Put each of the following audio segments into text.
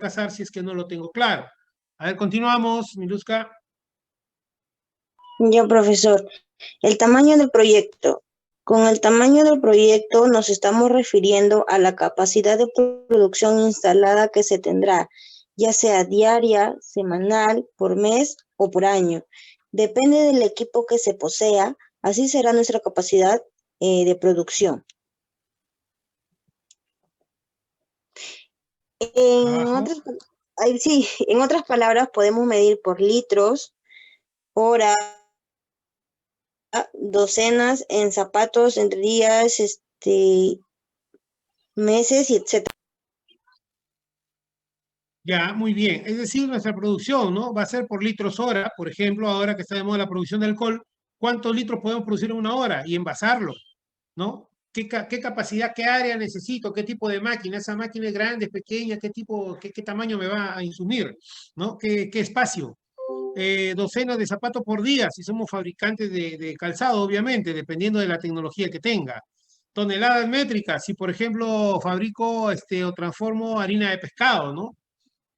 fracasar si es que no lo tengo claro. A ver, continuamos, Miluska. Yo, profesor, el tamaño del proyecto. Con el tamaño del proyecto nos estamos refiriendo a la capacidad de producción instalada que se tendrá, ya sea diaria, semanal, por mes o por año. Depende del equipo que se posea, así será nuestra capacidad de producción. En Abajo. otras, sí, en otras palabras, podemos medir por litros, horas, docenas, en zapatos, entre días, meses y etcétera. Ya, muy bien. Es decir, nuestra producción, ¿no? Va a ser por litros hora. Por ejemplo, ahora que está de moda la producción de alcohol, ¿cuántos litros podemos producir en una hora? Y envasarlo, ¿no? ¿Qué capacidad, qué área necesito? ¿Qué tipo de máquina? ¿Esa máquina es grande, es pequeña? ¿Qué tipo, qué tamaño me va a insumir? ¿No? ¿Qué espacio? Docenas de zapatos por día, si somos fabricantes de calzado, obviamente, dependiendo de la tecnología que tenga. Toneladas métricas, si por ejemplo fabrico o transformo harina de pescado, ¿no?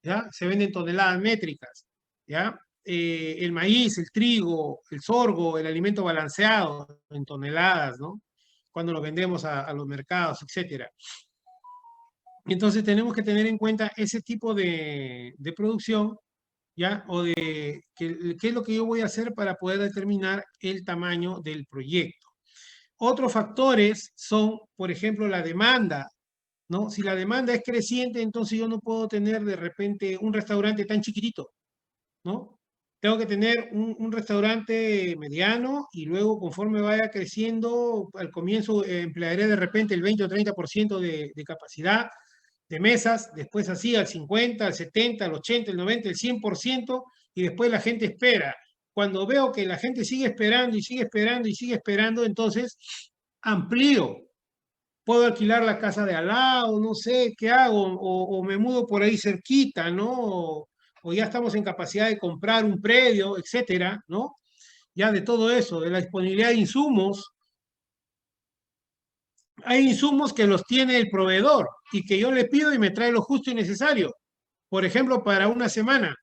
¿Ya? Se venden toneladas métricas, ¿ya? El maíz, el trigo, el sorgo, el alimento balanceado en toneladas, ¿no? Cuando lo vendemos a los mercados, etcétera. Entonces tenemos que tener en cuenta ese tipo de producción, ¿ya? O de qué es lo que yo voy a hacer para poder determinar el tamaño del proyecto. Otros factores son, por ejemplo, la demanda, ¿no? Si la demanda es creciente, entonces yo no puedo tener de repente un restaurante tan chiquitito, ¿no? Tengo que tener un restaurante mediano y luego conforme vaya creciendo, al comienzo emplearé de repente el 20 o 30% de capacidad de mesas, después así al 50, al 70, al 80, al 90, el 100% y después la gente espera. Cuando veo que la gente sigue esperando y sigue esperando y sigue esperando, entonces amplío. Puedo alquilar la casa de al lado, no sé qué hago, o me mudo por ahí cerquita, ¿no? O ya estamos en capacidad de comprar un predio, etcétera, ¿no? Ya de todo eso, de la disponibilidad de insumos, hay insumos que los tiene el proveedor y que yo le pido y me trae lo justo y necesario. Por ejemplo, para una semana.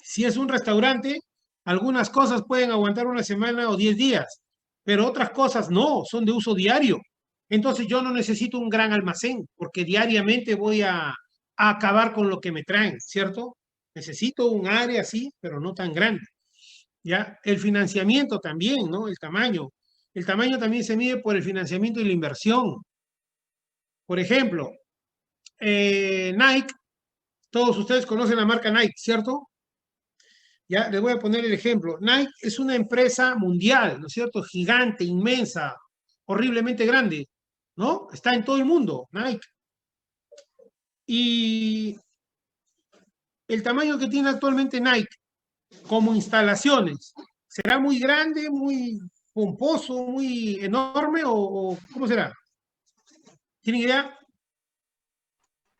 Si es un restaurante, algunas cosas pueden aguantar una semana o 10 días, pero otras cosas no, son de uso diario. Entonces yo no necesito un gran almacén porque diariamente voy a acabar con lo que me traen, ¿cierto? Necesito un área así, pero no tan grande. ¿Ya? El financiamiento también, ¿no? El tamaño. El tamaño también se mide por el financiamiento y la inversión. Por ejemplo, Nike, todos ustedes conocen la marca Nike, ¿cierto? Ya, les voy a poner el ejemplo. Nike es una empresa mundial, ¿no es cierto? Gigante, inmensa, horriblemente grande, ¿no? Está en todo el mundo, Nike. Y el tamaño que tiene actualmente Nike como instalaciones, ¿será muy grande, muy pomposo, muy enorme o cómo será? ¿Tienen idea?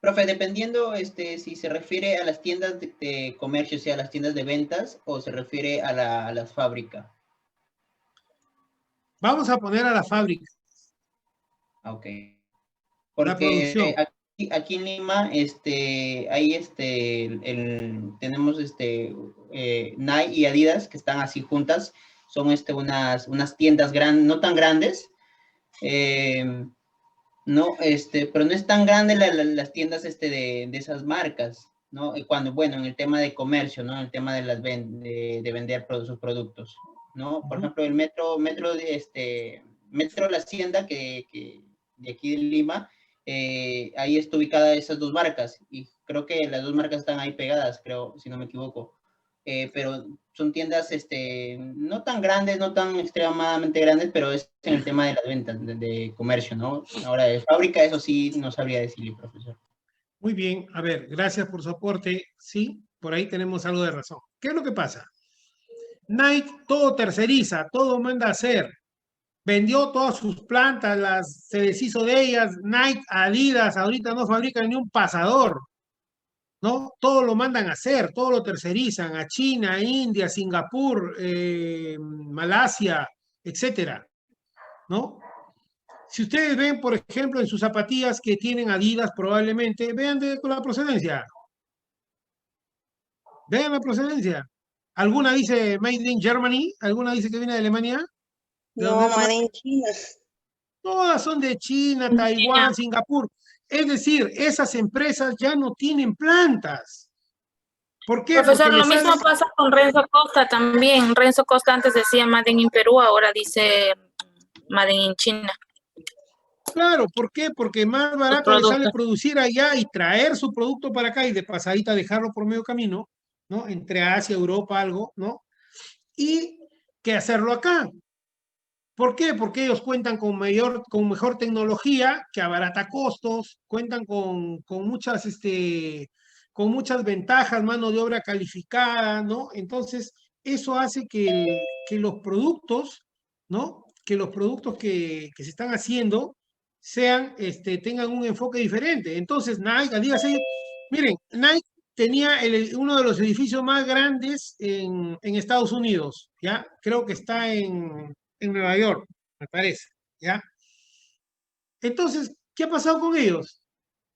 Profe, dependiendo si se refiere a las tiendas de comercio, o sea, a las tiendas de ventas, o se refiere a las fábricas. Vamos a poner a la fábrica, Ok. la producción. Porque aquí en Lima, hay tenemos Nike y Adidas que están así juntas. Son unas tiendas grandes, no tan grandes. No, pero no es tan grande las tiendas de esas marcas, ¿no? Y cuando, bueno, en el tema de comercio, ¿no? En el tema de vender sus productos, ¿no? Por ejemplo, el Metro La Hacienda, que de aquí de Lima, ahí está ubicada esas dos marcas, y creo que las dos marcas están ahí pegadas, creo, si no me equivoco. Pero son tiendas no tan grandes, no tan extremadamente grandes, pero es en el tema de las ventas, de comercio, ¿no? Ahora, de fábrica, eso sí, no sabría decirle, profesor. Muy bien, a ver, gracias por su aporte. Sí, por ahí tenemos algo de razón. ¿Qué es lo que pasa? Nike todo terceriza, todo manda a hacer. Vendió todas sus plantas, se deshizo de ellas. Nike, Adidas, ahorita no fabrican ni un pasador, ¿no? Todo lo mandan a hacer, todo lo tercerizan a China, India, Singapur, Malasia, etcétera, ¿no? Si ustedes ven, por ejemplo, en sus zapatillas que tienen Adidas probablemente, vean con la procedencia. Vean la procedencia. ¿Alguna dice Made in Germany? ¿Alguna dice que viene de Alemania? ¿De dónde No, es la Made marca? in China. Todas son de China, China. Taiwán, Singapur. Es decir, esas empresas ya no tienen plantas. ¿Por qué? Porque Profesor, le lo mismo sale, pasa con Renzo Costa también. Renzo Costa antes decía Made in Perú, ahora dice Made in China, claro, ¿por qué? Porque más los barato le sale productos. producir allá y traer su producto para acá y de pasadita dejarlo por medio camino, ¿no? Entre Asia, Europa, algo, ¿no? Y que hacerlo acá. ¿Por qué? Porque ellos cuentan con mejor tecnología que abarata costos, cuentan con muchas ventajas, mano de obra calificada, ¿no? Entonces, eso hace que los productos, ¿no? Que los productos que se están haciendo tengan un enfoque diferente. Entonces, Nike, Adidas, miren, Nike tenía uno de los edificios más grandes en Estados Unidos, ¿ya? Creo que está en Nueva York, me parece, ¿ya? Entonces, ¿qué ha pasado con ellos?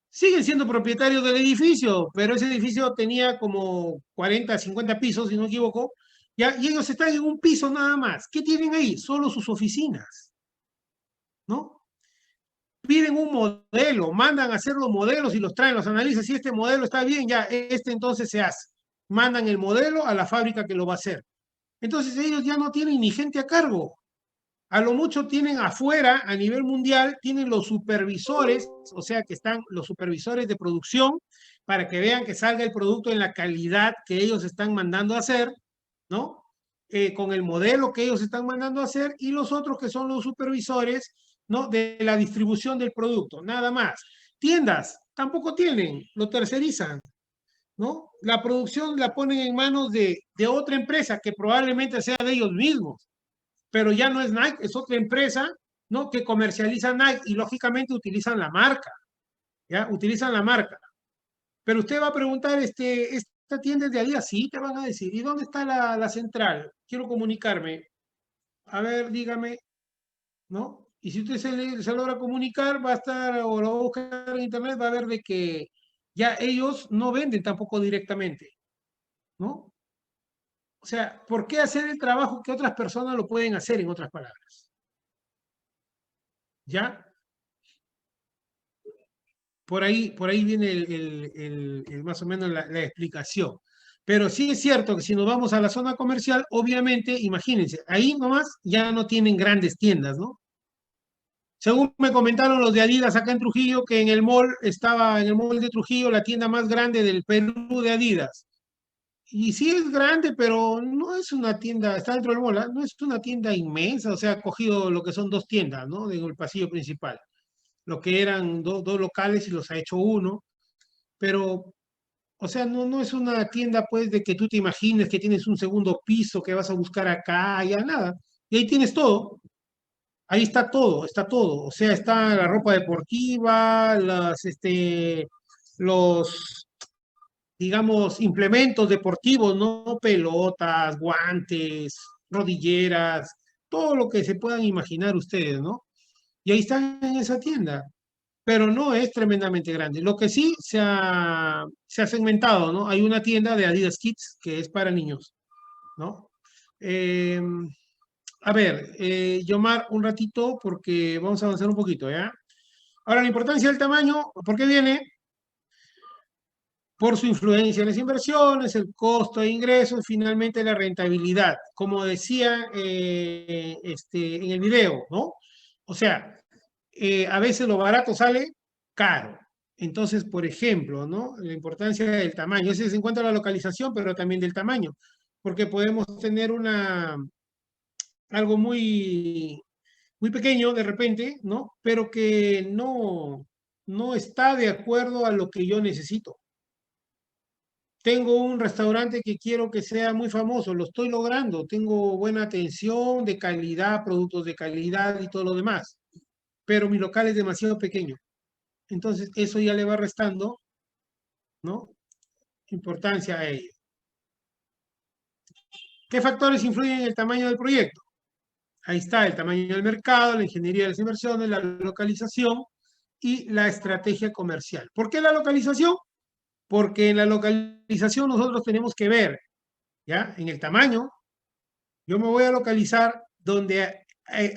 Siguen siendo propietarios del edificio, pero ese edificio tenía como 40, 50 pisos, si no me equivoco, ¿ya? Y ellos están en un piso nada más. ¿Qué tienen ahí? Solo sus oficinas, ¿no? Piden un modelo, mandan a hacer los modelos y los traen, los analizan. Si este modelo está bien, ya, este entonces se hace. Mandan el modelo a la fábrica que lo va a hacer. Entonces ellos ya no tienen ni gente a cargo. A lo mucho tienen afuera, a nivel mundial, tienen los supervisores, o sea que están los supervisores de producción para que vean que salga el producto en la calidad que ellos están mandando a hacer, ¿no? Con el modelo que ellos están mandando a hacer y los otros que son los supervisores, ¿no? De la distribución del producto, nada más. Tiendas tampoco tienen, lo tercerizan, ¿no? La producción la ponen en manos de otra empresa que probablemente sea de ellos mismos, pero ya no es Nike, es otra empresa, ¿no? Que comercializa Nike y lógicamente utilizan la marca, ¿ya? Utilizan la marca. Pero usted va a preguntar, ¿esta tienda es de Adidas? Sí, te van a decir. ¿Y dónde está la central? Quiero comunicarme. A ver, dígame, ¿no? Y si usted se logra comunicar, va a estar, o lo va a buscar en internet, va a ver de que ya ellos no venden tampoco directamente, ¿no? O sea, ¿por qué hacer el trabajo que otras personas lo pueden hacer, en otras palabras? ¿Ya? Por ahí viene más o menos la explicación. Pero sí es cierto que si nos vamos a la zona comercial, obviamente, imagínense, ahí nomás ya no tienen grandes tiendas, ¿no? Según me comentaron los de Adidas acá en Trujillo, que en el mall de Trujillo, la tienda más grande del Perú de Adidas. Y sí es grande, pero no es una tienda, está dentro del mall, ¿ah? No es una tienda inmensa, o sea, ha cogido lo que son dos tiendas, ¿no? En el pasillo principal. Lo que eran dos locales y los ha hecho uno, pero, o sea, no es una tienda, pues, de que tú te imagines que tienes un segundo piso, que vas a buscar acá, ya nada. Y ahí tienes todo. Ahí está todo. O sea, está la ropa deportiva, los, digamos, implementos deportivos, ¿no? Pelotas, guantes, rodilleras, todo lo que se puedan imaginar ustedes, ¿no? Y ahí están en esa tienda, pero no es tremendamente grande. Lo que sí se ha segmentado, ¿no? Hay una tienda de Adidas Kids que es para niños, ¿no? Eh, a ver, Yomar, un ratito porque vamos a avanzar un poquito, ¿ya? Ahora, la importancia del tamaño, ¿por qué viene? Por su influencia en las inversiones, el costo de ingresos, finalmente la rentabilidad, como decía en el video, ¿no? O sea, a veces lo barato sale caro. Entonces, por ejemplo, ¿no? La importancia del tamaño. Ese se encuentra la localización, pero también del tamaño, porque podemos tener algo muy pequeño de repente, ¿no? Pero que no está de acuerdo a lo que yo necesito. Tengo un restaurante que quiero que sea muy famoso, lo estoy logrando, tengo buena atención, de calidad, productos de calidad y todo lo demás, pero mi local es demasiado pequeño. Entonces, eso ya le va restando, ¿no? Importancia a ello. ¿Qué factores influyen en el tamaño del proyecto? Ahí está el tamaño del mercado, la ingeniería de las inversiones, la localización y la estrategia comercial. ¿Por qué la localización? Porque en la localización nosotros tenemos que ver, ¿ya? En el tamaño, yo me voy a localizar donde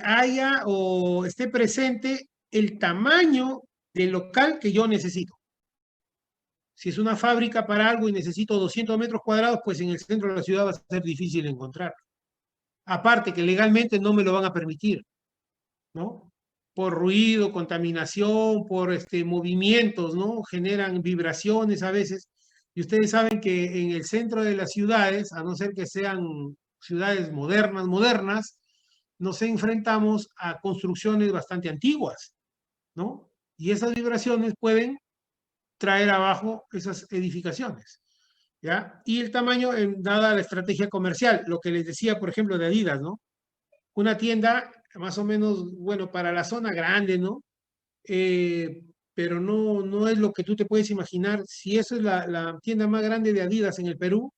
haya o esté presente el tamaño del local que yo necesito. Si es una fábrica para algo y necesito 200 metros cuadrados, pues en el centro de la ciudad va a ser difícil encontrar. Aparte que legalmente no me lo van a permitir, ¿no? Por ruido, contaminación, por movimientos, ¿no? Generan vibraciones a veces. Y ustedes saben que en el centro de las ciudades, a no ser que sean ciudades modernas, nos enfrentamos a construcciones bastante antiguas, ¿no? Y esas vibraciones pueden traer abajo esas edificaciones, ¿ya? Y el tamaño, dada la estrategia comercial, lo que les decía, por ejemplo, de Adidas, ¿no? Una tienda más o menos, bueno, para la zona grande, ¿no? Pero no es lo que tú te puedes imaginar. Si eso es la tienda más grande de Adidas en el Perú,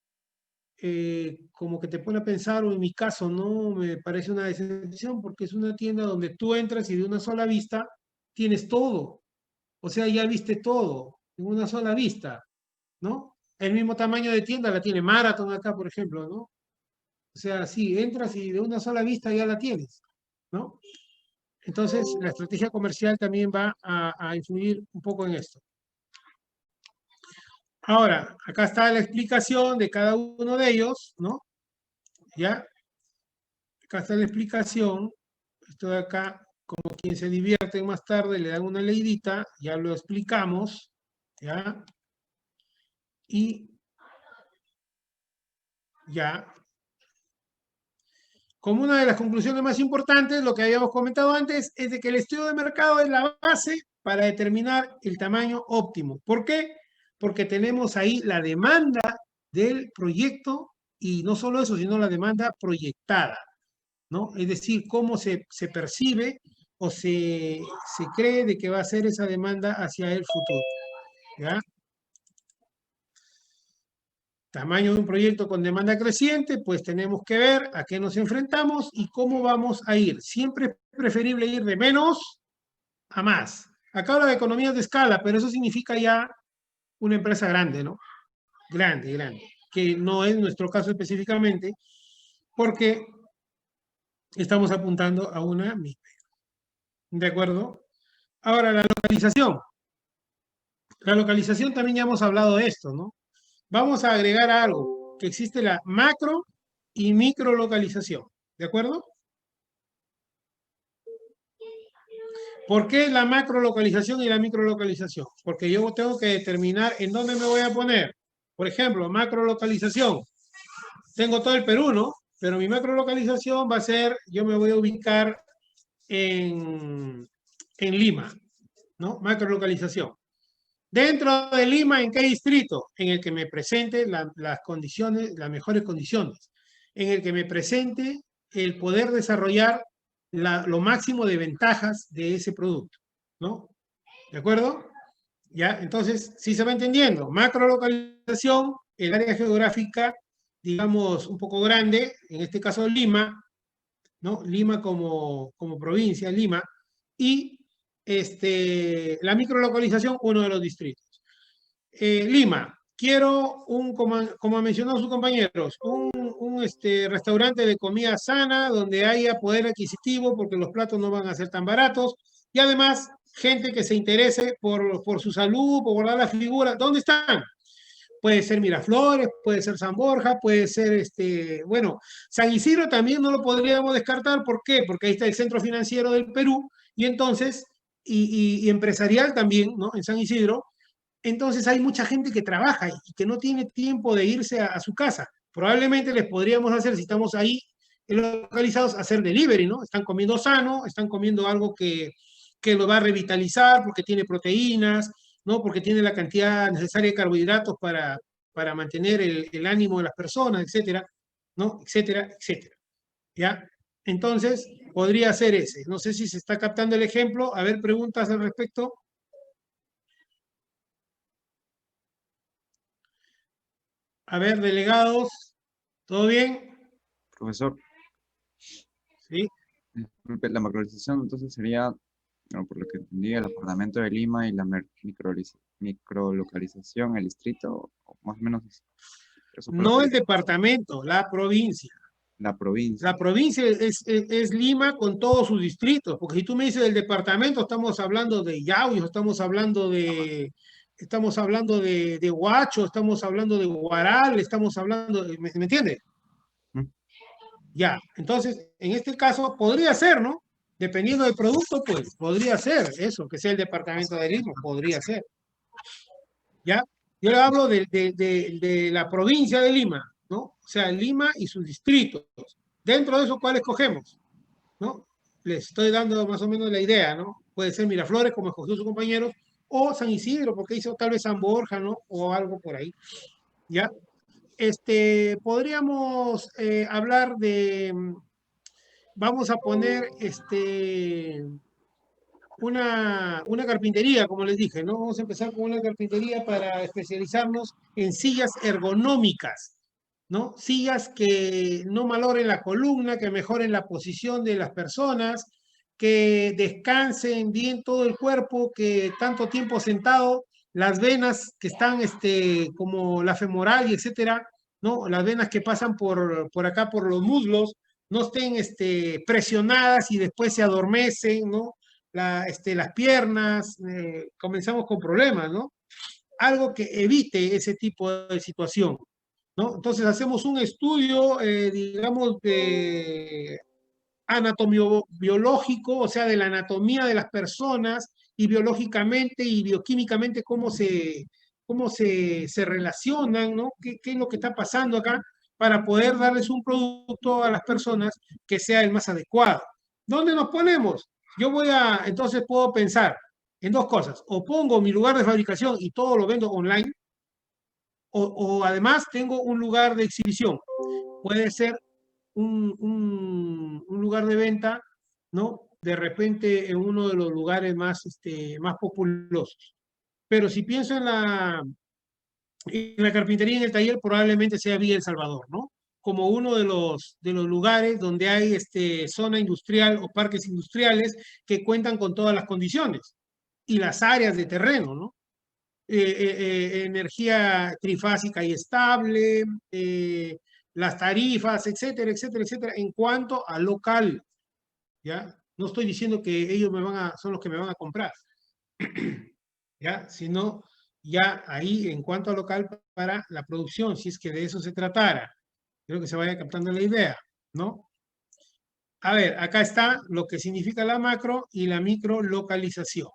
como que te pone a pensar, o en mi caso, ¿no? Me parece una decepción porque es una tienda donde tú entras y de una sola vista tienes todo. O sea, ya viste todo en una sola vista, ¿no? El mismo tamaño de tienda la tiene Marathon acá, por ejemplo, ¿no? O sea, sí, entras y de una sola vista ya la tienes, ¿no? Entonces, la estrategia comercial también va a influir un poco en esto. Ahora, acá está la explicación de cada uno de ellos, ¿no? ¿Ya? Acá está la explicación. Esto de acá, como quien se divierte más tarde, le dan una leidita, ya lo explicamos, ¿ya? Y ya. Como una de las conclusiones más importantes, lo que habíamos comentado antes, es de que el estudio de mercado es la base para determinar el tamaño óptimo. ¿Por qué? Porque tenemos ahí la demanda del proyecto y no solo eso, sino la demanda proyectada, ¿no? Es decir, cómo se percibe o se cree de que va a ser esa demanda hacia el futuro, ¿ya? Tamaño de un proyecto con demanda creciente, pues tenemos que ver a qué nos enfrentamos y cómo vamos a ir. Siempre es preferible ir de menos a más. Acá habla de economías de escala, pero eso significa ya una empresa grande, ¿no? Grande, que no es nuestro caso específicamente, porque estamos apuntando a una MIPE. ¿De acuerdo? Ahora, la localización. La localización también ya hemos hablado de esto, ¿no? Vamos a agregar algo, que existe la macro y micro localización. ¿De acuerdo? ¿Por qué la macro localización y la micro localización? Porque yo tengo que determinar en dónde me voy a poner. Por ejemplo, macro localización. Tengo todo el Perú, ¿no? Pero mi macro localización va a ser, yo me voy a ubicar en Lima, ¿no? Macro localización. Dentro de Lima, ¿en qué distrito? En el que me presente las condiciones, las mejores condiciones. En el que me presente el poder desarrollar lo máximo de ventajas de ese producto, ¿no? ¿De acuerdo? Ya, entonces, sí se va entendiendo. Macro localización, el área geográfica, digamos, un poco grande, en este caso Lima, ¿no? Lima como provincia, Lima, y la microlocalización, uno de los distritos. Lima, quiero como mencionó sus compañeros, un restaurante de comida sana donde haya poder adquisitivo porque los platos no van a ser tan baratos y además gente que se interese por su salud, por guardar la figura. ¿Dónde están? Puede ser Miraflores, puede ser San Borja, puede ser, bueno, San Isidro también no lo podríamos descartar. ¿Por qué? Porque ahí está el centro financiero del Perú y entonces, y empresarial también, ¿no? En San Isidro. Entonces hay mucha gente que trabaja y que no tiene tiempo de irse a su casa. Probablemente les podríamos hacer, si estamos ahí localizados, hacer delivery, ¿no? Están comiendo sano, están comiendo algo que lo va a revitalizar porque tiene proteínas, ¿no? Porque tiene la cantidad necesaria de carbohidratos para mantener el ánimo de las personas, etcétera, ¿no? Etcétera, etcétera. ¿Ya? Entonces, podría ser ese. No sé si se está captando el ejemplo. A ver, preguntas al respecto. A ver, delegados, ¿todo bien? Profesor, Sí. Disculpe, la macrolocalización entonces sería, bueno, por lo que entendí, el departamento de Lima y la microlocalización, el distrito, o más o menos eso fue lo No que el departamento, la provincia. la provincia. La provincia es Lima con todos sus distritos, porque si tú me dices del departamento, estamos hablando de Yauyos, estamos hablando de Huacho, estamos hablando de Huaral, estamos hablando, ¿me entiendes? ¿Mm? Ya, entonces, en este caso podría ser, ¿no? Dependiendo del producto, pues podría ser eso, que sea el departamento de Lima, podría ser. ¿Ya? Yo le hablo de la provincia de Lima, ¿no? O sea, Lima y sus distritos. Dentro de eso, ¿cuál escogemos? ¿No? Les estoy dando más o menos la idea, ¿no? Puede ser Miraflores, como escogió su compañero, o San Isidro, porque hizo tal vez San Borja, ¿no? O algo por ahí. ¿Ya? Podríamos hablar de, vamos a poner una carpintería, como les dije, ¿no? Vamos a empezar con una carpintería para especializarnos en sillas ergonómicas, ¿no? Sillas que no malogren la columna, que mejoren la posición de las personas, que descansen bien todo el cuerpo, que tanto tiempo sentado, las venas que están, como la femoral y etcétera, ¿no? Las venas que pasan por acá, por los muslos, no estén presionadas y después se adormecen, ¿no? Las piernas, comenzamos con problemas, ¿no? Algo que evite ese tipo de situación, ¿no? Entonces hacemos un estudio, digamos, de anatomio biológico, o sea, de la anatomía de las personas y biológicamente y bioquímicamente cómo se relacionan, ¿no? ¿Qué es lo que está pasando acá para poder darles un producto a las personas que sea el más adecuado? ¿Dónde nos ponemos? Entonces puedo pensar en dos cosas. O pongo mi lugar de fabricación y todo lo vendo online, o además tengo un lugar de exhibición. Puede ser un lugar de venta, ¿no? De repente en uno de los lugares más populosos. Pero si pienso en la carpintería en el taller, probablemente sea Villa El Salvador, ¿no? Como uno de los lugares donde hay zona industrial o parques industriales que cuentan con todas las condiciones y las áreas de terreno, ¿no? Energía trifásica y estable, las tarifas, etcétera, etcétera, etcétera, en cuanto a local, ¿ya? No estoy diciendo que ellos son los que me van a comprar, ¿ya? Sino ya ahí en cuanto a local para la producción, si es que de eso se tratara. Creo que se vaya captando la idea, ¿no? A ver, acá está lo que significa la macro y la micro localización.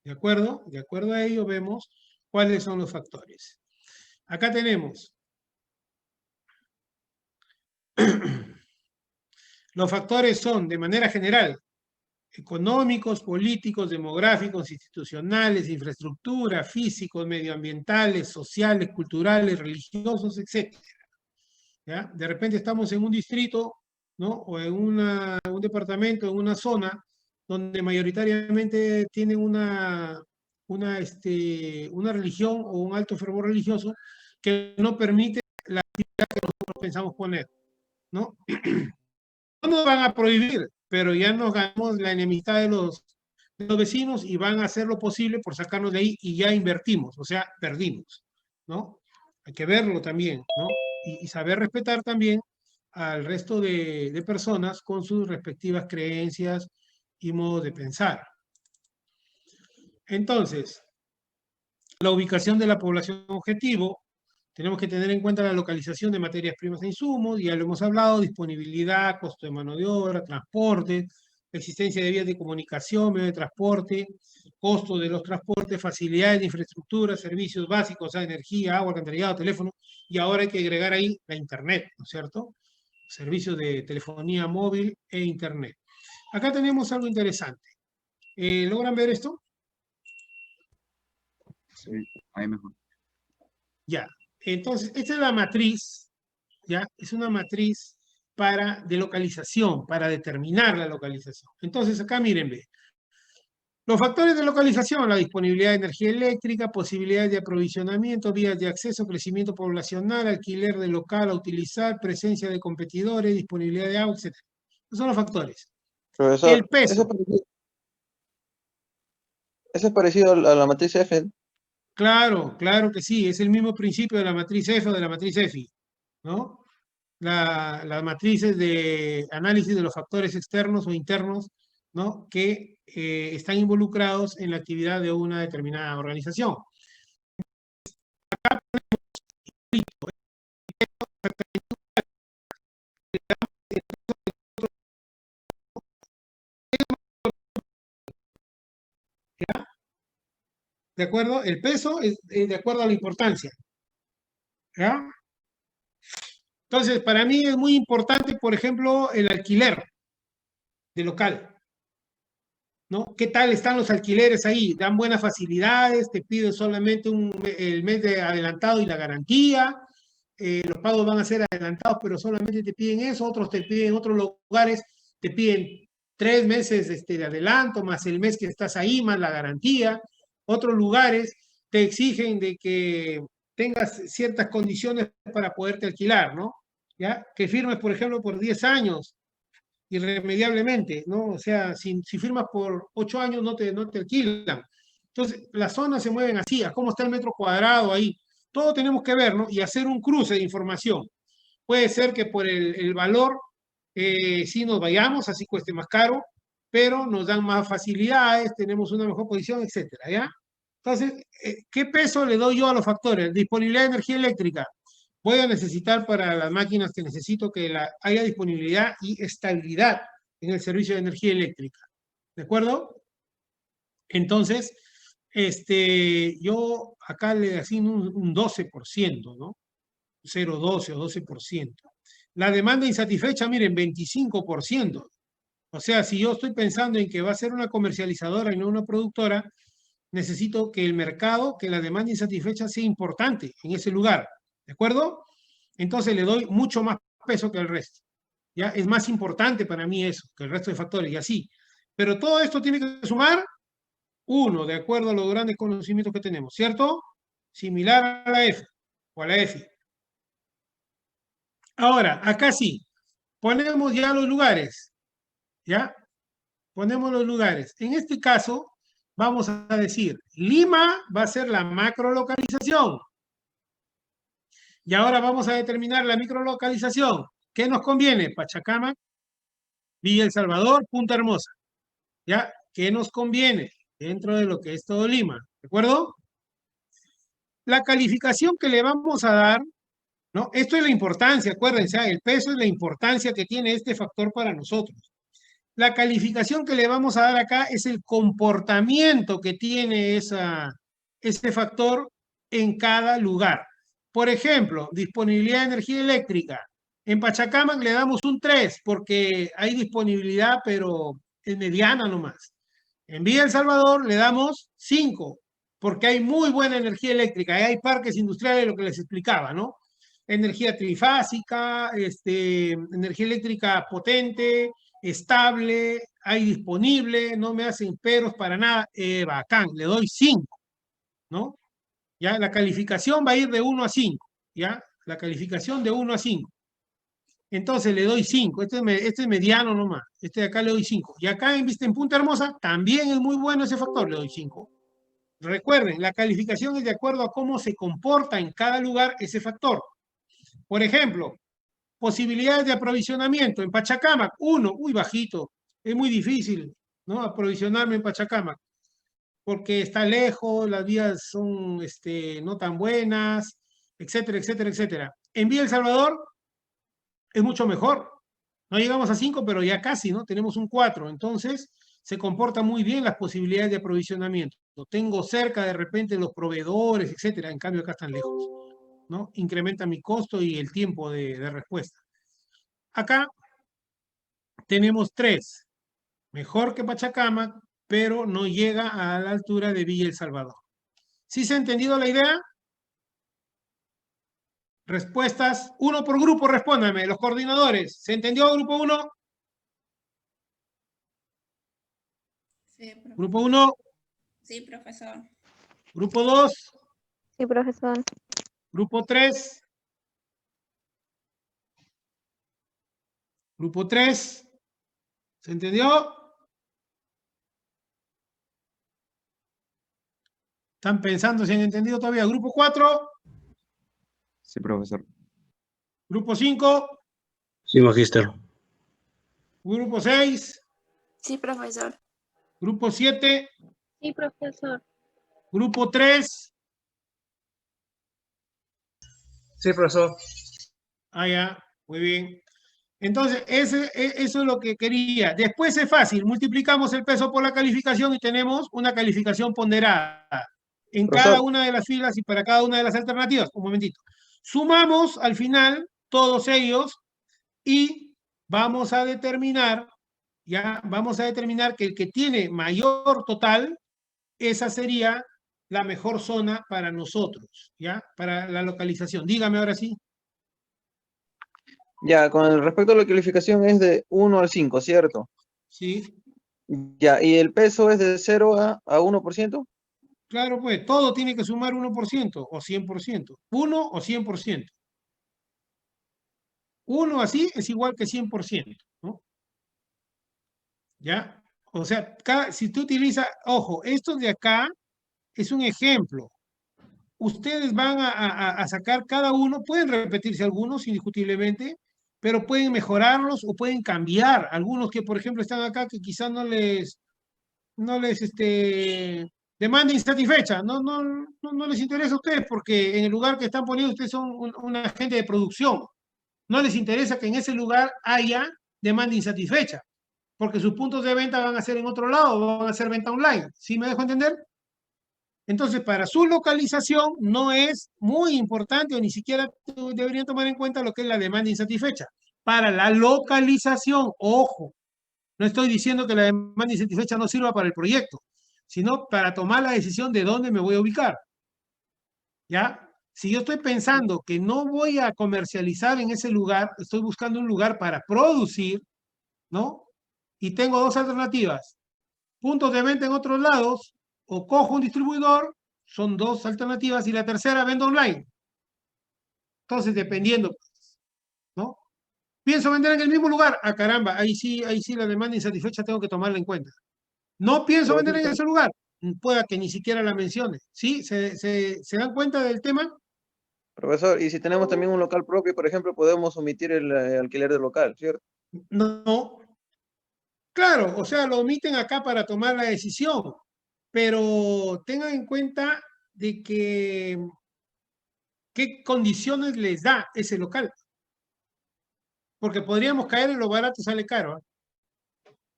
¿De acuerdo? De acuerdo a ello vemos cuáles son los factores. Acá tenemos los factores son, de manera general, económicos, políticos, demográficos, institucionales, infraestructura, físicos, medioambientales, sociales, culturales, religiosos, etc. ¿Ya? De repente estamos en un distrito, ¿no? O en un departamento, en una zona, donde mayoritariamente tienen una religión o un alto fervor religioso que no permite la actividad que nosotros pensamos poner, ¿no? No nos van a prohibir, pero ya nos ganamos la enemistad de los vecinos y van a hacer lo posible por sacarnos de ahí y ya invertimos, o sea, perdimos, ¿no? Hay que verlo también, ¿no? Y saber respetar también al resto de personas con sus respectivas creencias y modos de pensar. Entonces, la ubicación de la población objetivo, tenemos que tener en cuenta la localización de materias primas e insumos, ya lo hemos hablado, disponibilidad, costo de mano de obra, transporte, existencia de vías de comunicación, medio de transporte, costo de los transportes, facilidades de infraestructura, servicios básicos, o sea, energía, agua, alcantarillado, teléfono, y ahora hay que agregar ahí la internet, ¿no es cierto? Servicios de telefonía móvil e internet. Acá tenemos algo interesante. ¿Logran ver esto? Sí, ahí mejor. Ya. Entonces, esta es la matriz, ¿ya? Es una matriz de localización, para determinar la localización. Entonces, acá miren, ve. Los factores de localización, la disponibilidad de energía eléctrica, posibilidades de aprovisionamiento, vías de acceso, crecimiento poblacional, alquiler de local a utilizar, presencia de competidores, disponibilidad de agua, etc. Esos son los factores. Profesor, El peso. eso es parecido a la matriz F. Claro, claro que sí, es el mismo principio de la matriz F o de la matriz EFI, ¿no? Las matrices de análisis de los factores externos o internos, ¿no? Que están involucrados en la actividad de una determinada organización. ¿De acuerdo? El peso es de acuerdo a la importancia. ¿Ya? Entonces, para mí es muy importante, por ejemplo, el alquiler de local, ¿no? ¿Qué tal están los alquileres ahí? ¿Dan buenas facilidades? ¿Te piden solamente el mes de adelantado y la garantía? Los pagos van a ser adelantados, pero solamente te piden eso. Otros te piden, otros lugares te piden 3 meses de adelanto, más el mes que estás ahí, más la garantía. Otros lugares te exigen de que tengas ciertas condiciones para poderte alquilar, ¿no? ¿Ya? Que firmes, por ejemplo, por 10 años, irremediablemente, ¿no? O sea, si firmas por 8 años no te alquilan. Entonces, las zonas se mueven así, a cómo está el metro cuadrado ahí. Todo tenemos que ver, ¿no? Y hacer un cruce de información. Puede ser que por el valor sí nos vayamos, así cueste más caro, pero nos dan más facilidades, tenemos una mejor posición, etcétera, ¿ya? Entonces, ¿qué peso le doy yo a los factores? Disponibilidad de energía eléctrica. Voy a necesitar para las máquinas que necesito que haya disponibilidad y estabilidad en el servicio de energía eléctrica. ¿De acuerdo? Entonces, yo acá le asigno un 12%, ¿no? 0,12 o 12%. La demanda insatisfecha, miren, 25%. O sea, si yo estoy pensando en que va a ser una comercializadora y no una productora, necesito que el mercado, que la demanda insatisfecha sea importante en ese lugar. ¿De acuerdo? Entonces le doy mucho más peso que el resto. ¿Ya? Es más importante para mí eso que el resto de factores y así. Pero todo esto tiene que sumar 1, de acuerdo a los grandes conocimientos que tenemos, ¿cierto? Similar a la F o a la F. Ahora, acá sí, ponemos ya los lugares, ¿ya? Ponemos los lugares. En este caso, vamos a decir, Lima va a ser la macrolocalización. Y ahora vamos a determinar la microlocalización. ¿Qué nos conviene? Pachacamac, Villa El Salvador, Punta Hermosa. ¿Ya? ¿Qué nos conviene? Dentro de lo que es todo Lima. ¿De acuerdo? La calificación que le vamos a dar, ¿no? Esto es la importancia, acuérdense, el peso es la importancia que tiene este factor para nosotros. La calificación que le vamos a dar acá es el comportamiento que tiene ese factor en cada lugar. Por ejemplo, disponibilidad de energía eléctrica. En Pachacamac le damos un 3 porque hay disponibilidad, pero es mediana nomás. En Villa El Salvador le damos 5 porque hay muy buena energía eléctrica. Hay parques industriales, lo que les explicaba, ¿no? Energía trifásica, energía eléctrica potente, estable, hay disponible, no me hacen peros para nada, bacán, le doy 5, ¿no? Ya, la calificación va a ir de 1 a 5, ¿ya? La calificación de 1 a 5. Entonces le doy 5, este es mediano nomás, este de acá le doy 5. Y acá en Punta Hermosa también es muy bueno ese factor, le doy 5. Recuerden, la calificación es de acuerdo a cómo se comporta en cada lugar ese factor. Por ejemplo, posibilidades de aprovisionamiento en Pachacamac, 1, uy, bajito, es muy difícil, ¿no? Aprovisionarme en Pachacamac, porque está lejos, las vías son no tan buenas, etcétera, etcétera, etcétera. En Villa El Salvador es mucho mejor. No llegamos a 5, pero ya casi, ¿no? Tenemos un 4, entonces se comporta muy bien las posibilidades de aprovisionamiento. Lo tengo cerca de repente los proveedores, etcétera, en cambio acá están lejos, ¿no? Incrementa mi costo y el tiempo de respuesta. Acá tenemos 3, mejor que Pachacamac, pero no llega a la altura de Villa El Salvador. ¿Sí se ha entendido la idea? Respuestas, 1 por grupo, respóndanme, los coordinadores. ¿Se entendió, grupo 1? Sí, profesor. Grupo 1. Sí, profesor. Grupo 2. Sí, profesor. Grupo 3. Grupo 3. ¿Se entendió? ¿Están pensando si han entendido todavía? Grupo 4, Sí, profesor. grupo 5, Sí, magíster. grupo 6, Sí, profesor. grupo 7, Sí, profesor. grupo 3. Sí, profesor. Ah, ya, muy bien. Entonces, eso es lo que quería. Después es fácil, multiplicamos el peso por la calificación y tenemos una calificación ponderada en cada Profesor, una de las filas y para cada una de las alternativas. Un momentito. Sumamos al final todos ellos y vamos a determinar, que el que tiene mayor total, esa sería la mejor zona para nosotros, ¿ya? Para la localización. Dígame ahora sí. ya, con respecto a la calificación es de 1 al 5, ¿cierto? Sí. Ya, y el peso es de 0 a 1%. Claro, pues, todo tiene que sumar 1% o 100%. 1 o 100%. 1 así es igual que 100%, ¿no? ¿Ya? O sea, si tú utilizas, ojo, esto de acá es un ejemplo. Ustedes van a sacar cada uno, pueden repetirse algunos indiscutiblemente, pero pueden mejorarlos o pueden cambiar. Algunos que, por ejemplo, están acá que quizás no les demanda insatisfecha, no les interesa a ustedes porque en el lugar que están poniendo ustedes son un agente de producción. No les interesa que en ese lugar haya demanda insatisfecha, porque sus puntos de venta van a ser en otro lado, van a ser venta online. ¿Sí me dejo entender? Entonces, para su localización no es muy importante o ni siquiera deberían tomar en cuenta lo que es la demanda insatisfecha. Para la localización, ojo, no estoy diciendo que la demanda insatisfecha no sirva para el proyecto, sino para tomar la decisión de dónde me voy a ubicar. ¿Ya? Si yo estoy pensando que no voy a comercializar en ese lugar, estoy buscando un lugar para producir, ¿no? Y tengo dos alternativas. Puntos de venta en otros lados o cojo un distribuidor, son dos alternativas, y la tercera vendo online. Entonces, dependiendo, ¿no? Pienso vender en el mismo lugar. Ah, caramba, ahí sí la demanda insatisfecha tengo que tomarla en cuenta. No pienso vender en ese lugar. Pueda que ni siquiera la mencione. ¿Sí? ¿Se dan cuenta del tema? Profesor, y si tenemos también un local propio, por ejemplo, podemos omitir el alquiler del local, ¿cierto? No. Claro, o sea, lo omiten acá para tomar la decisión, pero tengan en cuenta de que qué condiciones les da ese local. Porque podríamos caer en lo barato sale caro.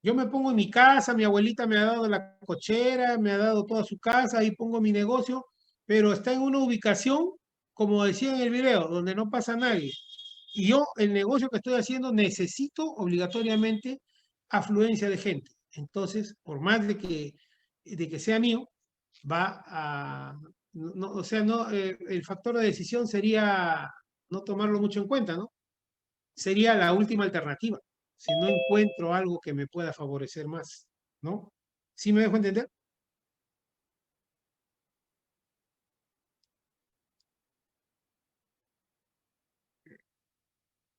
Yo me pongo en mi casa, mi abuelita me ha dado la cochera, me ha dado toda su casa, ahí pongo mi negocio, pero está en una ubicación, como decía en el video, donde no pasa nadie. Y yo, el negocio que estoy haciendo, necesito obligatoriamente afluencia de gente. Entonces, por más de que sea mío, va a... No, o sea, no, el factor de decisión sería no tomarlo mucho en cuenta, ¿no? Sería la última alternativa, si no encuentro algo que me pueda favorecer más, ¿no? ¿Sí me dejo entender?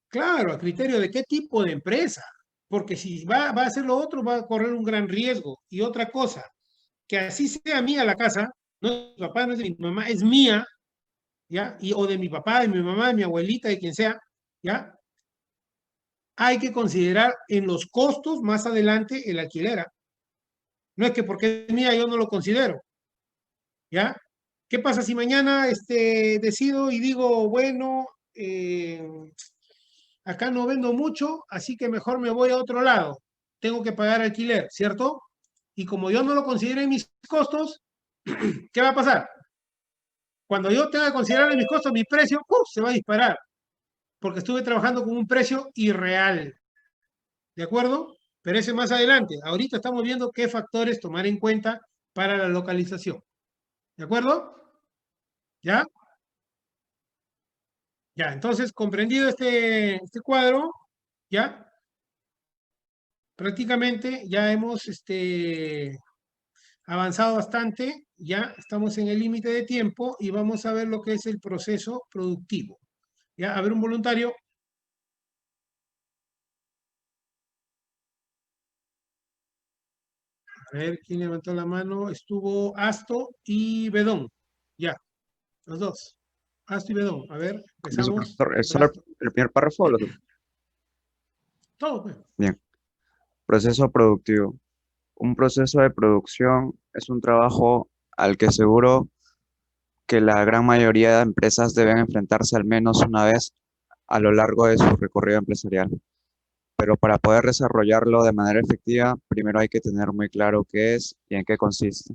Claro, a criterio de qué tipo de empresa, porque si va a hacer lo otro, va a correr un gran riesgo. Y otra cosa, que así sea mía la casa, no es de mi papá, no es de mi mamá, es mía, ¿ya? O de mi papá, de mi mamá, de mi abuelita, de quien sea, ¿ya? Hay que considerar en los costos más adelante el alquiler. No es que porque es mía yo no lo considero, ¿ya? ¿Qué pasa si mañana decido y digo, bueno, acá no vendo mucho, así que mejor me voy a otro lado? Tengo que pagar alquiler, ¿cierto? Y como yo no lo considero en mis costos, ¿qué va a pasar? Cuando yo tenga que considerar en mis costos, mi precio se va a disparar, porque estuve trabajando con un precio irreal, ¿de acuerdo? Pero ese más adelante. Ahorita estamos viendo qué factores tomar en cuenta para la localización, ¿de acuerdo? ¿Ya? Ya, entonces, comprendido este cuadro, ya, prácticamente ya hemos avanzado bastante, ya estamos en el límite de tiempo y vamos a ver lo que es el proceso productivo. Ya, a ver, un voluntario. A ver, ¿quién levantó la mano? Estuvo Asto y Bedón. Ya, los dos. Asto y Bedón. A ver, Con eso, empezamos. profesor, ¿es Por solo Asto. el primer párrafo o los dos? Todo, pues. Bien. Proceso productivo. Un proceso de producción es un trabajo al que seguro que la gran mayoría de empresas deben enfrentarse al menos una vez a lo largo de su recorrido empresarial. Pero para poder desarrollarlo de manera efectiva, primero hay que tener muy claro qué es y en qué consiste.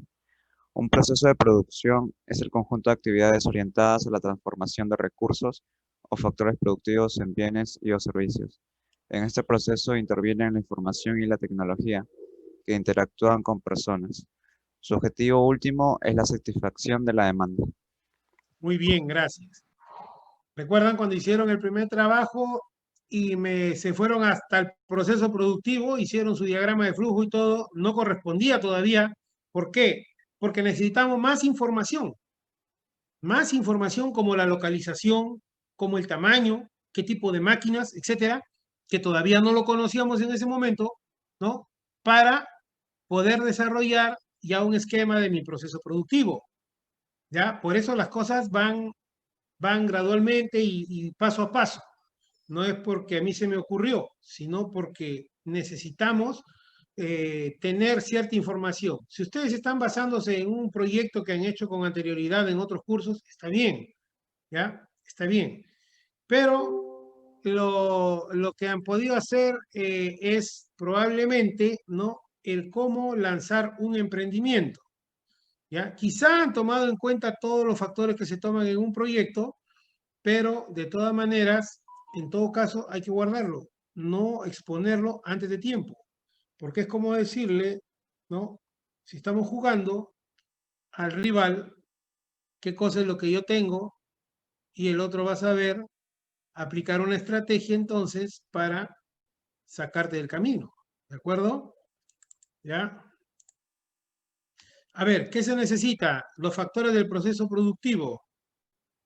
Un proceso de producción es el conjunto de actividades orientadas a la transformación de recursos o factores productivos en bienes y o servicios. En este proceso intervienen la información y la tecnología, que interactúan con personas. Su objetivo último es la satisfacción de la demanda. Muy bien, gracias. ¿Recuerdan cuando hicieron el primer trabajo y se fueron hasta el proceso productivo, hicieron su diagrama de flujo y todo? No correspondía todavía. ¿Por qué? Porque necesitamos más información como la localización, como el tamaño, qué tipo de máquinas, etcétera, que todavía no lo conocíamos en ese momento, ¿no? Para poder desarrollar ya un esquema de mi proceso productivo. ¿Ya? Por eso las cosas van gradualmente y paso a paso. No es porque a mí se me ocurrió, sino porque necesitamos tener cierta información. Si ustedes están basándose en un proyecto que han hecho con anterioridad en otros cursos, está bien, ¿ya? Está bien. Pero lo que han podido hacer es probablemente, ¿no? El cómo lanzar un emprendimiento. ¿Ya? Quizá han tomado en cuenta todos los factores que se toman en un proyecto, pero de todas maneras, en todo caso, hay que guardarlo, no exponerlo antes de tiempo, porque es como decirle, ¿no? Si estamos jugando al rival, qué cosa es lo que yo tengo, y el otro va a saber aplicar una estrategia entonces para sacarte del camino, ¿de acuerdo? ¿Ya? A ver, ¿qué se necesita? Los factores del proceso productivo.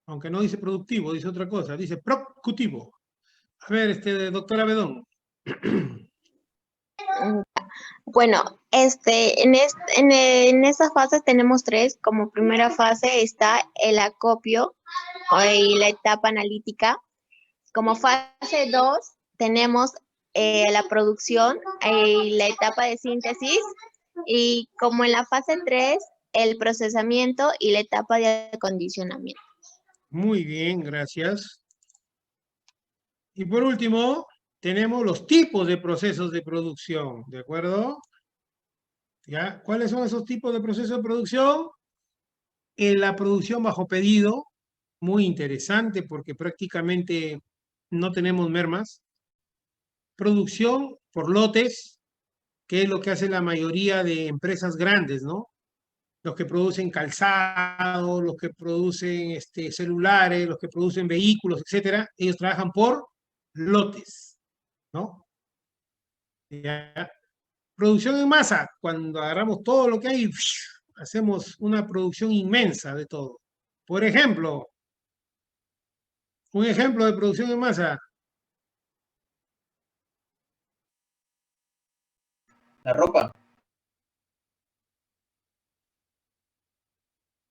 Aunque no dice productivo, dice otra cosa, dice productivo. A ver, doctora Bedón. Bueno, en esta fase tenemos tres. Como primera fase está el acopio y la etapa analítica. Como fase 2 tenemos la producción y la etapa de síntesis. Y como en la fase 3, el procesamiento y la etapa de acondicionamiento. Muy bien, gracias. Y por último, tenemos los tipos de procesos de producción, ¿de acuerdo? ¿Ya? ¿Cuáles son esos tipos de procesos de producción? La producción bajo pedido, muy interesante porque prácticamente no tenemos mermas. Producción por lotes, que es lo que hace la mayoría de empresas grandes, ¿no? Los que producen calzado, los que producen celulares, los que producen vehículos, etcétera, ellos trabajan por lotes, ¿no? ¿Ya? Producción en masa, cuando agarramos todo lo que hay, hacemos una producción inmensa de todo. Por ejemplo, un ejemplo de producción en masa. La ropa.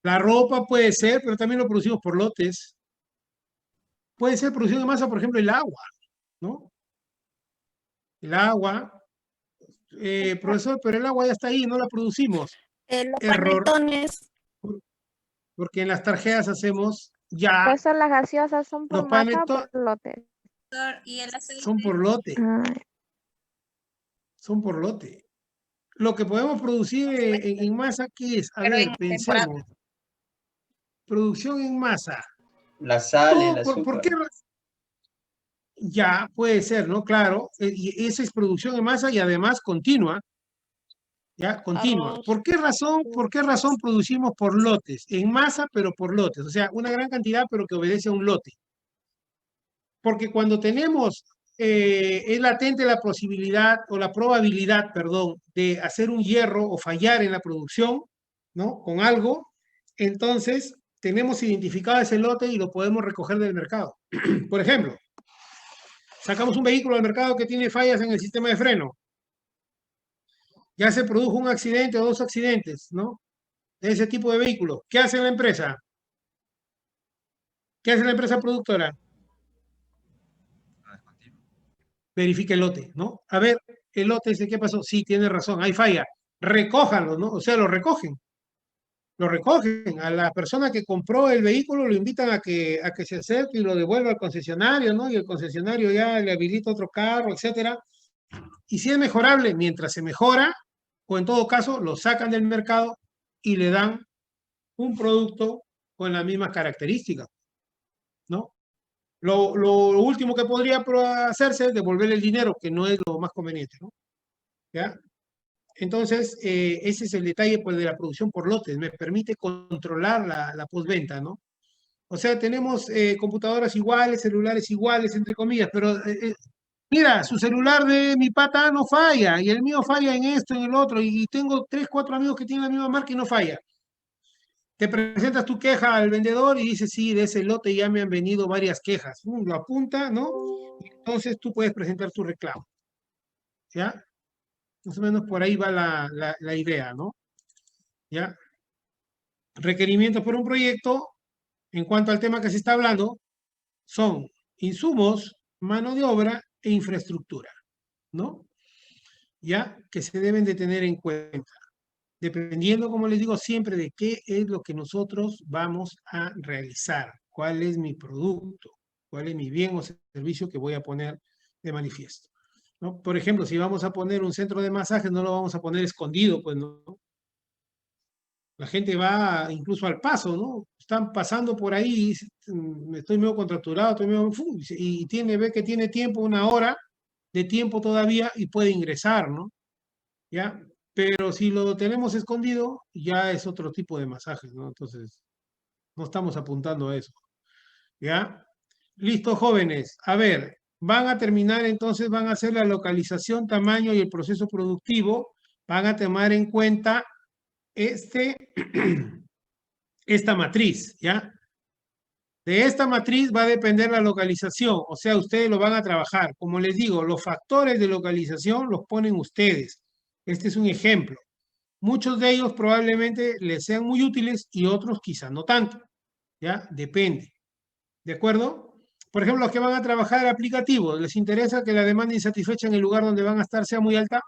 La ropa puede ser, pero también lo producimos por lotes. Puede ser producción en masa, por ejemplo, el agua, ¿no? El agua, profesor, pero el agua ya está ahí, no la producimos. Los Error, panetones. porque en las tarjetas hacemos ya, Por eso las gaseosas son por los masa o panetones por lotes. ¿Y el aceite? son por lote, Ah, son por lote. Lo que podemos producir en masa, ¿qué es? A Pero ver, en temporada. pensemos. Producción en masa. La sal, el ¿Por qué? azúcar. Ya, puede ser, ¿no? Claro, y esa es producción en masa y además continua, ¿ya? Continua. Arroz. ¿Por qué razón producimos por lotes? En masa, pero por lotes, o sea, una gran cantidad, pero que obedece a un lote. Porque cuando tenemos, es latente la posibilidad o la probabilidad, perdón, de hacer un hierro o fallar en la producción, ¿no? Con algo, entonces tenemos identificado ese lote y lo podemos recoger del mercado. Por ejemplo, sacamos un vehículo al mercado que tiene fallas en el sistema de freno. Ya se produjo un accidente o 2 accidentes, ¿no? De ese tipo de vehículos. ¿Qué hace la empresa? ¿Qué hace la empresa productora? Verifica el lote, ¿no? A ver, el lote dice, ¿qué pasó? Sí, tiene razón, hay falla. Recójanlo, ¿no? O sea, lo recogen. Lo recogen. A la persona que compró el vehículo lo invitan a que se acerque y lo devuelva al concesionario, ¿no? Y el concesionario ya le habilita otro carro, etcétera. Y si es mejorable, mientras se mejora, o en todo caso, lo sacan del mercado y le dan un producto con las mismas características, ¿no? Lo último que podría hacerse es devolverle el dinero, que no es lo más conveniente, ¿no? ¿Ya? Entonces, ese es el detalle pues, de la producción por lotes, me permite controlar la postventa, ¿no? O sea, tenemos computadoras iguales, celulares iguales, entre comillas, pero mira, su celular de mi pata no falla, y el mío falla en esto, en el otro, y tengo 3, 4 amigos que tienen la misma marca y no falla. Te presentas tu queja al vendedor y dices, sí, de ese lote ya me han venido varias quejas. Lo apunta, ¿no? Y entonces tú puedes presentar tu reclamo. ¿Ya? Más o menos por ahí va la idea, ¿no? ¿Ya? Requerimientos por un proyecto, en cuanto al tema que se está hablando, son insumos, mano de obra e infraestructura, ¿no? ¿Ya? Que se deben de tener en cuenta. Dependiendo, como les digo siempre, de qué es lo que nosotros vamos a realizar, cuál es mi producto, cuál es mi bien o servicio que voy a poner de manifiesto, ¿no? Por ejemplo, si vamos a poner un centro de masajes, no lo vamos a poner escondido, pues no. La gente va incluso al paso, ¿no? Están pasando por ahí, estoy medio contracturado, estoy medio, y ve que tiene tiempo, 1 hora de tiempo todavía y puede ingresar, ¿no? ¿Ya? Pero si lo tenemos escondido, ya es otro tipo de masajes, ¿no? Entonces, no estamos apuntando a eso. ¿Ya? Listo, jóvenes. A ver, van a terminar entonces, van a hacer la localización, tamaño y el proceso productivo. Van a tomar en cuenta esta matriz, ¿ya? De esta matriz va a depender la localización, o sea, ustedes lo van a trabajar. Como les digo, los factores de localización los ponen ustedes. Este es un ejemplo. Muchos de ellos probablemente les sean muy útiles y otros quizá no tanto. ¿Ya? Depende. ¿De acuerdo? Por ejemplo, los que van a trabajar aplicativos, ¿les interesa que la demanda insatisfecha en el lugar donde van a estar sea muy alta?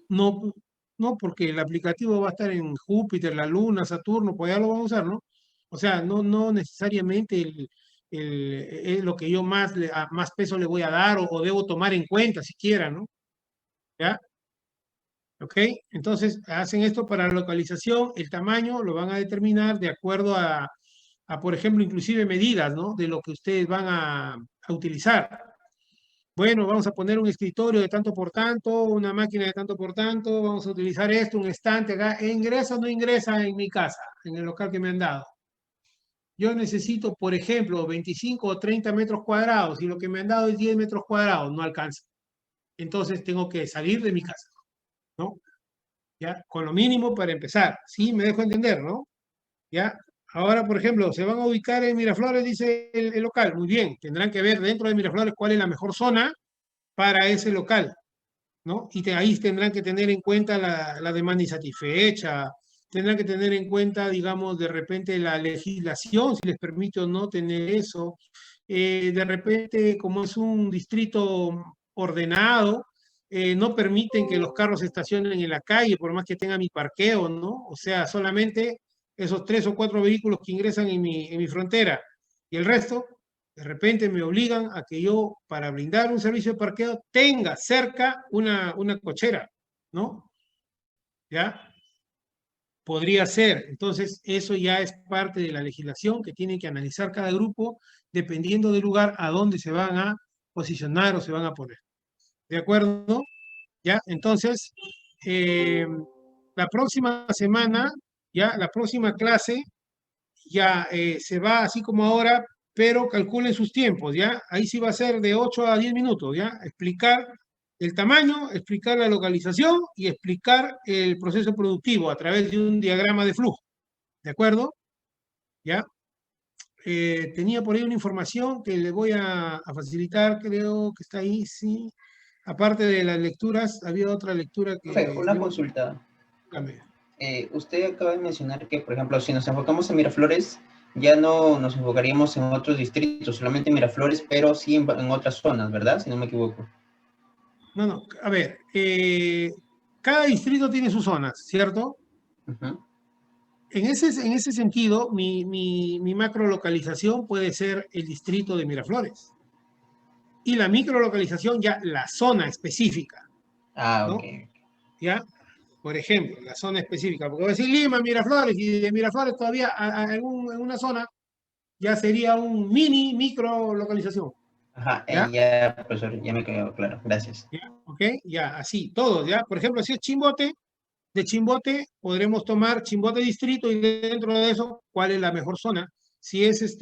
No, no, porque el aplicativo va a estar en Júpiter, la Luna, Saturno, pues ya lo vamos a usar, ¿no? O sea, no necesariamente es lo que yo más peso le voy a dar o debo tomar en cuenta siquiera, ¿no? ¿Ya? ¿Ok? Entonces, hacen esto para la localización, el tamaño lo van a determinar de acuerdo por ejemplo, inclusive medidas, ¿no? De lo que ustedes van a utilizar. Bueno, vamos a poner un escritorio de tanto por tanto, una máquina de tanto por tanto, vamos a utilizar esto, un estante acá. ¿Ingresa o no ingresa en mi casa, en el local que me han dado? Yo necesito, por ejemplo, 25 o 30 metros cuadrados y lo que me han dado es 10 metros cuadrados, no alcanza. Entonces tengo que salir de mi casa, ¿no? ¿Ya? Con lo mínimo para empezar. Sí, me dejo entender, ¿no? ¿Ya? Ahora, por ejemplo, se van a ubicar en Miraflores, dice el local. Muy bien, tendrán que ver dentro de Miraflores cuál es la mejor zona para ese local, ¿no? Y ahí tendrán que tener en cuenta la demanda insatisfecha, tendrán que tener en cuenta, digamos, de repente la legislación, si les permite o no tener eso. De repente, como es un distrito ordenado, no permiten que los carros se estacionen en la calle, por más que tengan mi parqueo, ¿no? O sea, solamente esos 3 o 4 vehículos que ingresan en mi frontera y el resto, de repente me obligan a que yo, para brindar un servicio de parqueo, tenga cerca una cochera, ¿no? ¿Ya? Podría ser. Entonces, eso ya es parte de la legislación que tiene que analizar cada grupo dependiendo del lugar a dónde se van a posicionar o se van a poner. ¿De acuerdo? ¿Ya? Entonces, la próxima semana, ya, la próxima clase, ya se va así como ahora, pero calculen sus tiempos, ¿ya? Ahí sí va a ser de 8 a 10 minutos, ¿ya? Explicar el tamaño, explicar la localización y explicar el proceso productivo a través de un diagrama de flujo, ¿de acuerdo? ¿Ya? Tenía por ahí una información que le voy a facilitar, creo que está ahí, sí. aparte de las lecturas, había otra lectura que... Profe, una consulta. Dígame. Usted acaba de mencionar que, por ejemplo, si nos enfocamos en Miraflores, ya no nos enfocaríamos en otros distritos, solamente en Miraflores, pero sí en otras zonas, ¿verdad? Si no me equivoco. No, a ver, cada distrito tiene sus zonas, ¿cierto? Ujú. En ese sentido, mi macrolocalización puede ser el distrito de Miraflores. Y la microlocalización ya la zona específica, Ah, ¿no? ok. ¿Ya? Por ejemplo, la zona específica. Porque voy a decir Lima, Miraflores, y de Miraflores todavía en una zona ya sería un microlocalización. Ajá, ¿Ya? ya, profesor, ya me quedó claro. Gracias. ¿Ya? ¿Ok? Ya, así, todos, ¿ya? Por ejemplo, si es Chimbote, de Chimbote podremos tomar Chimbote distrito y dentro de eso, ¿cuál es la mejor zona? Si es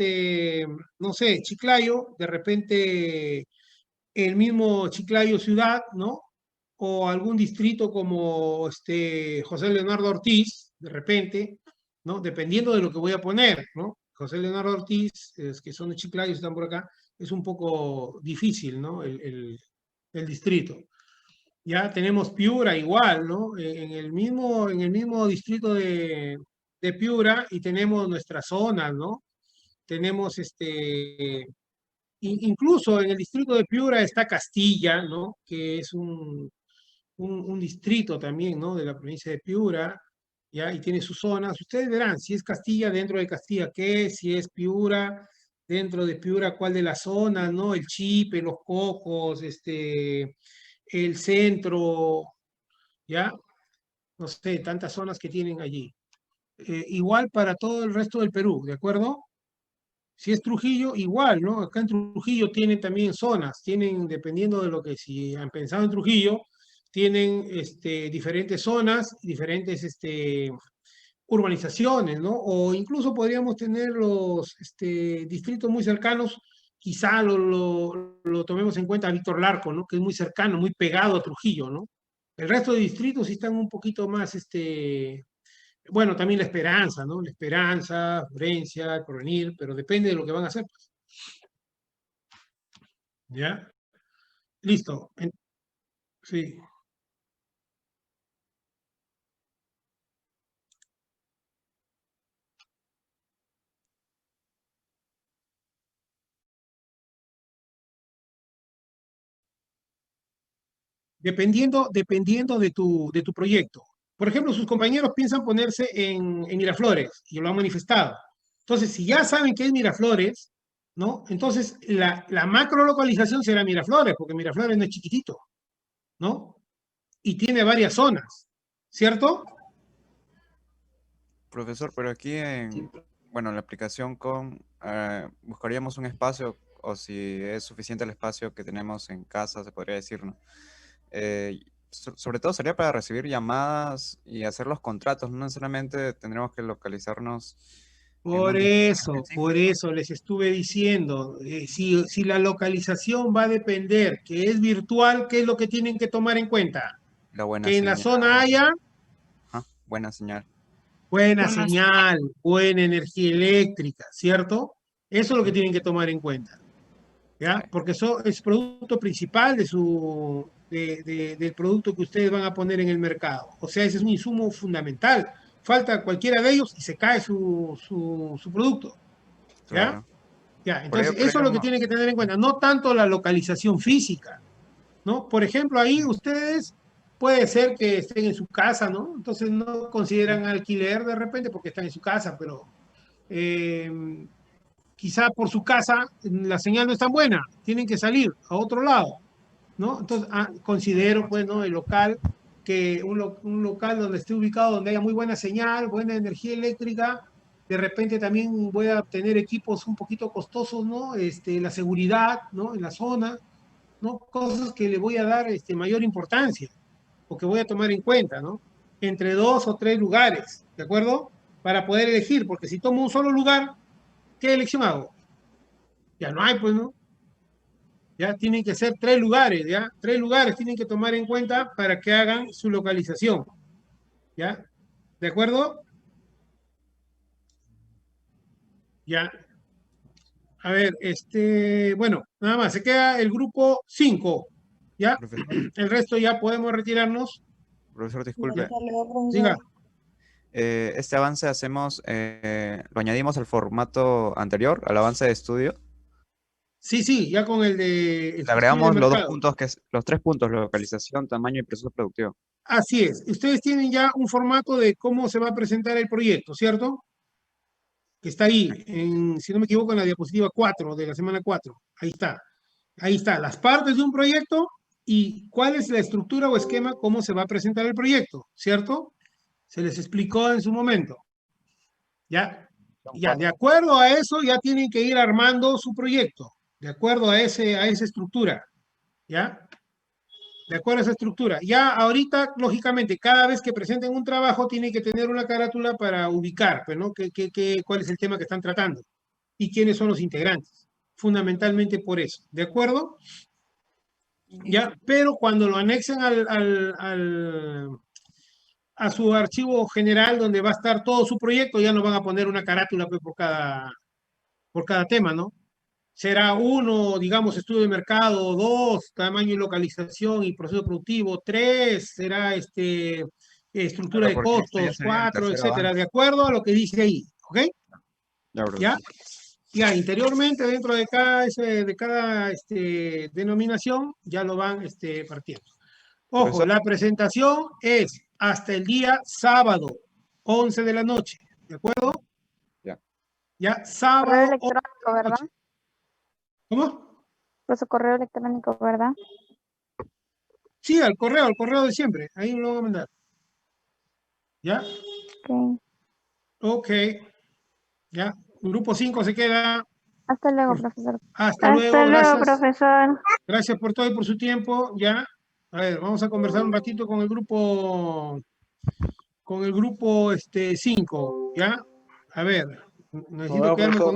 no sé, Chiclayo, de repente el mismo Chiclayo ciudad, ¿no? O algún distrito como José Leonardo Ortiz, de repente, ¿no? Dependiendo de lo que voy a poner, ¿no? José Leonardo Ortiz, que son de Chiclayo, están por acá, es un poco difícil, ¿no? El distrito. Ya tenemos Piura igual, ¿no? En el mismo distrito de Piura y tenemos nuestras zonas, ¿no? Tenemos incluso en el distrito de Piura está Castilla, ¿no? Que es un distrito también, ¿no? De la provincia de Piura, ¿ya? Y tiene sus zonas. Ustedes verán si es Castilla, dentro de Castilla, ¿qué? Si es Piura, dentro de Piura, ¿cuál de las zonas, ¿no? El Chipe, los Cocos, el centro, ¿ya? No sé, tantas zonas que tienen allí. Igual para todo el resto del Perú, ¿de acuerdo? Si es Trujillo, igual, ¿no? Acá en Trujillo tienen también zonas, tienen, dependiendo de lo que, si han pensado en Trujillo, tienen diferentes zonas, diferentes urbanizaciones, ¿no? O incluso podríamos tener los distritos muy cercanos, quizá lo tomemos en cuenta a Víctor Larco, ¿no? Que es muy cercano, muy pegado a Trujillo, ¿no? El resto de distritos sí están un poquito más, bueno, también La Esperanza, ¿no? La Esperanza, Florencia, El Porvenir, pero depende de lo que van a hacer, pues. ¿Ya? Listo. Sí. Dependiendo de tu proyecto. Por ejemplo, sus compañeros piensan ponerse en Miraflores y lo han manifestado. Entonces, si ya saben que es Miraflores, ¿no? Entonces, la macro localización será Miraflores, porque Miraflores no es chiquitito, ¿no? Y tiene varias zonas, ¿cierto? Profesor, pero aquí bueno, en la aplicación buscaríamos un espacio, o si es suficiente el espacio que tenemos en casa, se podría decir, ¿no? Sobre todo sería para recibir llamadas y hacer los contratos, no necesariamente tendremos que localizarnos en un distrito Por específico. eso les estuve diciendo, si la localización va a depender, que es virtual, ¿qué es lo que tienen que tomar en cuenta? La buena Que en la señal. zona haya Ajá, buena señal. buena señal, buena energía eléctrica, ¿cierto? Eso es lo que tienen que tomar en cuenta, ¿ya? Ay, Porque eso es producto principal del producto que ustedes van a poner en el mercado. O sea, ese es un insumo fundamental. Falta cualquiera de ellos y se cae su producto, ¿ya? claro. Ya, Por ello entonces eso es lo que creemos, tienen que tener en cuenta, no tanto la localización física, ¿no? Por ejemplo, ahí ustedes puede ser que estén en su casa, ¿no? Entonces no consideran alquiler de repente porque están en su casa, pero eh, quizá por su casa la señal no es tan buena, tienen que salir a otro lado, ¿no? Entonces considero, pues, ¿no? El local, que un local donde esté ubicado, donde haya muy buena señal, buena energía eléctrica, de repente también voy a tener equipos un poquito costosos, ¿no? La seguridad, ¿no? En la zona, ¿no? Cosas que le voy a dar mayor importancia o que voy a tomar en cuenta, ¿no? Entre 2 o 3 lugares, ¿de acuerdo? Para poder elegir, porque si tomo un solo lugar, ¿qué elección hago? Ya no hay, pues, ¿no? Ya tienen que ser 3 lugares, ¿ya? 3 lugares tienen que tomar en cuenta para que hagan su localización, ¿ya? ¿De acuerdo? Ya. A ver, bueno, nada más, se queda el grupo 5. ¿Ya? Profesor, El resto ya podemos retirarnos. profesor, disculpe. Hasta luego, profesor. Diga. Este avance lo añadimos al formato anterior, al avance de estudio. Sí, ya con el de Le estudio agregamos de los dos mercado. puntos, los 3 puntos, localización, tamaño y proceso productivo. Así es. Ustedes tienen ya un formato de cómo se va a presentar el proyecto, ¿cierto? Que está ahí, si no me equivoco, en la diapositiva 4 de la semana 4. Ahí está. Ahí está, las partes de un proyecto y cuál es la estructura o esquema, cómo se va a presentar el proyecto, ¿cierto? Se les explicó en su momento. Ya, de acuerdo a eso, ya tienen que ir armando su proyecto, de acuerdo a esa estructura, ¿ya? De acuerdo a esa estructura. Ya ahorita, lógicamente, cada vez que presenten un trabajo, tienen que tener una carátula para ubicar, pues, ¿no? ¿Cuál es el tema que están tratando? Y quiénes son los integrantes. Fundamentalmente por eso, ¿de acuerdo? Ya, pero cuando lo anexen a su archivo general donde va a estar todo su proyecto, ya no van a poner una carátula pues, por cada tema, ¿no? Será uno, digamos, estudio de mercado, dos, tamaño y localización y proceso productivo, tres, será estructura Claro, de porque este ya costos, sería el cuatro, tercer etcétera, de avance. acuerdo a lo que dice ahí, ¿ok? Ya, profesor. ¿Ya? Ya, interiormente, dentro de cada denominación, ya lo van partiendo. Ojo, Profesor, la presentación es hasta el día sábado, 11 de la noche, ¿de acuerdo? ya. Ya, Correo sábado, 11 electrónico, de la ¿verdad? noche. ¿Cómo? Por su correo electrónico, ¿verdad? Sí, al correo de siempre, ahí lo voy a mandar. ¿Ya? Ok. Ok, ya. Grupo 5 se queda. Hasta luego, profesor. Hasta luego, gracias. profesor. Gracias por todo y por su tiempo, ya. A ver, vamos a conversar un ratito con el grupo 5, ¿ya? A ver, necesito Bueno, quedarme con profesor.